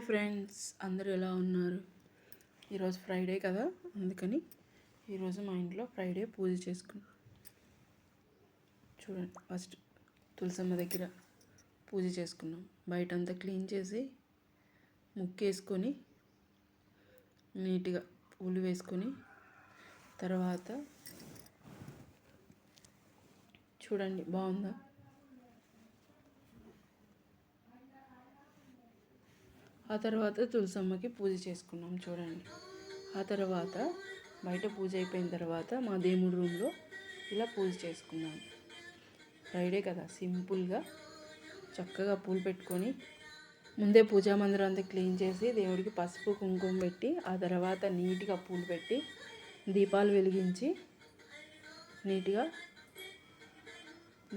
Friends, అందరూ ఎలా ఉన్నారు? ఈరోజు ఫ్రైడే కదా, అందుకని ఈరోజు మా ఇంట్లో ఫ్రైడే పూజ చేసుకున్నాం. చూడండి, ఫస్ట్ తులసమ్మ దగ్గర పూజ చేసుకున్నాం. బయట అంతా క్లీన్ చేసి ముక్కేసుకొని నీట్గా పూలు వేసుకొని తర్వాత చూడండి బాగుందా. ఆ తర్వాత తులసమ్మకి పూజ చేసుకున్నాం. చూడండి, ఆ తర్వాత బయట పూజ అయిపోయిన తర్వాత మా దేవుడి రూమ్లో ఇలా పూజ చేసుకున్నాం. ఫ్రైడే కదా, సింపుల్గా చక్కగా పూలు పెట్టుకొని ముందే పూజా మందిరం అంతా క్లీన్ చేసి దేవుడికి పసుపు కుంకుమ పెట్టి ఆ తర్వాత నీట్గా పూలు పెట్టి దీపాలు వెలిగించి నీట్గా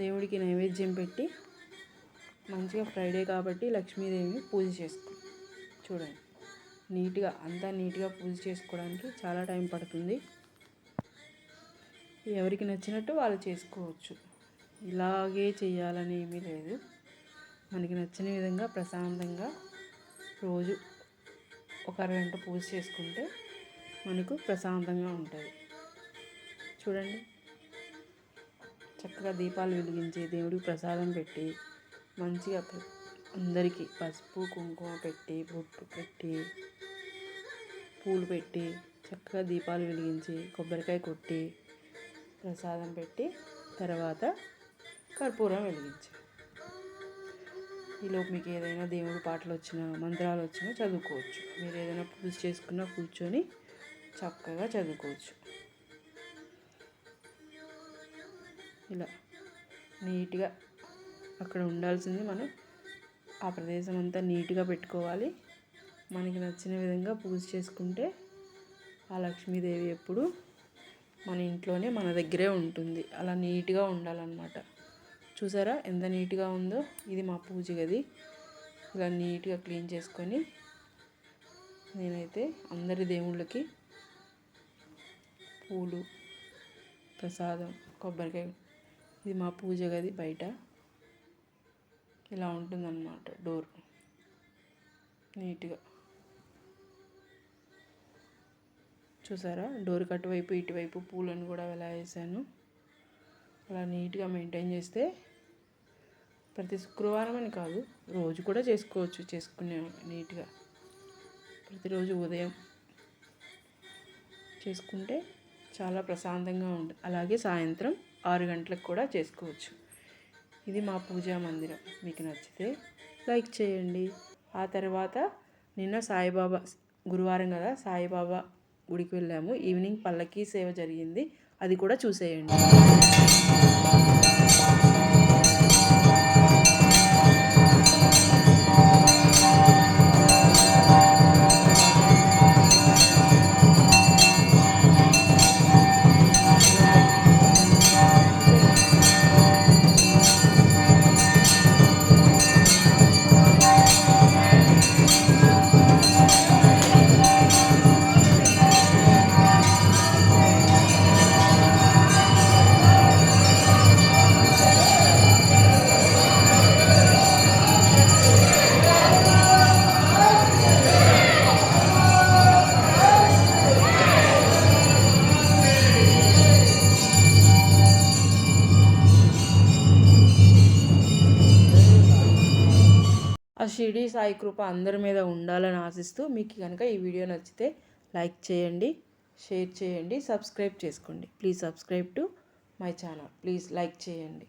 దేవుడికి నైవేద్యం పెట్టి మంచిగా ఫ్రైడే కాబట్టి లక్ష్మీదేవిని పూజ చేసుకున్నాం. చూడండి, నీట్గా అంతా నీట్గా పూజ చేసుకోవడానికి చాలా టైం పడుతుంది. ఎవరికి నచ్చినట్టు వాళ్ళు చేసుకోవచ్చు. ఇలాగే చేయాలని ఏమీ లేదు. మనకి నచ్చిన విధంగా ప్రశాంతంగా రోజు ఒక అరగంట పూజ చేసుకుంటే మనకు ప్రశాంతంగా ఉంటుంది. చూడండి, చక్కగా దీపాలు వెలిగించి దేవుడికి ప్రసాదం పెట్టి మంచిగా అందరికీ పసుపు కుంకుమ పెట్టి బొట్టు పెట్టి పూలు పెట్టి చక్కగా దీపాలు వెలిగించి కొబ్బరికాయ కొట్టి ప్రసాదం పెట్టి తర్వాత కర్పూరం వెలిగించి ఈలోపు మీకు ఏదైనా దేవుడి పాటలు వచ్చినా మంత్రాలు వచ్చినా చదువుకోవచ్చు. మీరు ఏదైనా పూజ చేసుకున్నా కూర్చొని చక్కగా చదువుకోవచ్చు. ఇలా నీట్గా అక్కడ ఉండాల్సింది మనం ఆ ప్రదేశం అంతా నీట్గా పెట్టుకోవాలి. మనకి నచ్చిన విధంగా పూజ చేసుకుంటే ఆ లక్ష్మీదేవి ఎప్పుడు మన ఇంట్లోనే మన దగ్గరే ఉంటుంది. అలా నీట్గా ఉండాలన్నమాట. చూసారా ఎంత నీట్గా ఉందో. ఇది మా పూజ గది. ఇలా నీట్గా క్లీన్ చేసుకొని నేనైతే అందరి దేవుళ్ళకి పూలు ప్రసాదం కొబ్బరికాయ. ఇది మా పూజ గది. బయట ఇలా ఉంటుందన్నమాట డోర్. నీట్గా చూసారా, డోర్ అటువైపు ఇటువైపు పూలను కూడా ఎలా వేసాను. అలా నీట్గా మెయింటైన్ చేస్తే ప్రతి శుక్రవారం అని కాదు, రోజు కూడా చేసుకోవచ్చు. చేసుకునే నీట్గా ప్రతిరోజు ఉదయం చేసుకుంటే చాలా ప్రశాంతంగా ఉంటుంది. అలాగే సాయంత్రం 6 గంటలకు కూడా చేసుకోవచ్చు. ఇది మా పూజా మందిరం. మీకు నచ్చితే లైక్ చేయండి. ఆ తర్వాత నిన్న సాయిబాబా గురువారం కదా, సాయిబాబా గుడికి వెళ్ళాము. ఈవినింగ్ పల్లకీ సేవ జరిగింది, అది కూడా చూసేయండి. ఆ షిరిడి సాయి కృప అందరి మీద ఉండాలని ఆశిస్తూ మీకు కనుక ఈ వీడియో నచ్చితే లైక్ చేయండి, షేర్ చేయండి, సబ్స్క్రైబ్ చేసుకోండి. Please subscribe to my channel. Please like చేయండి.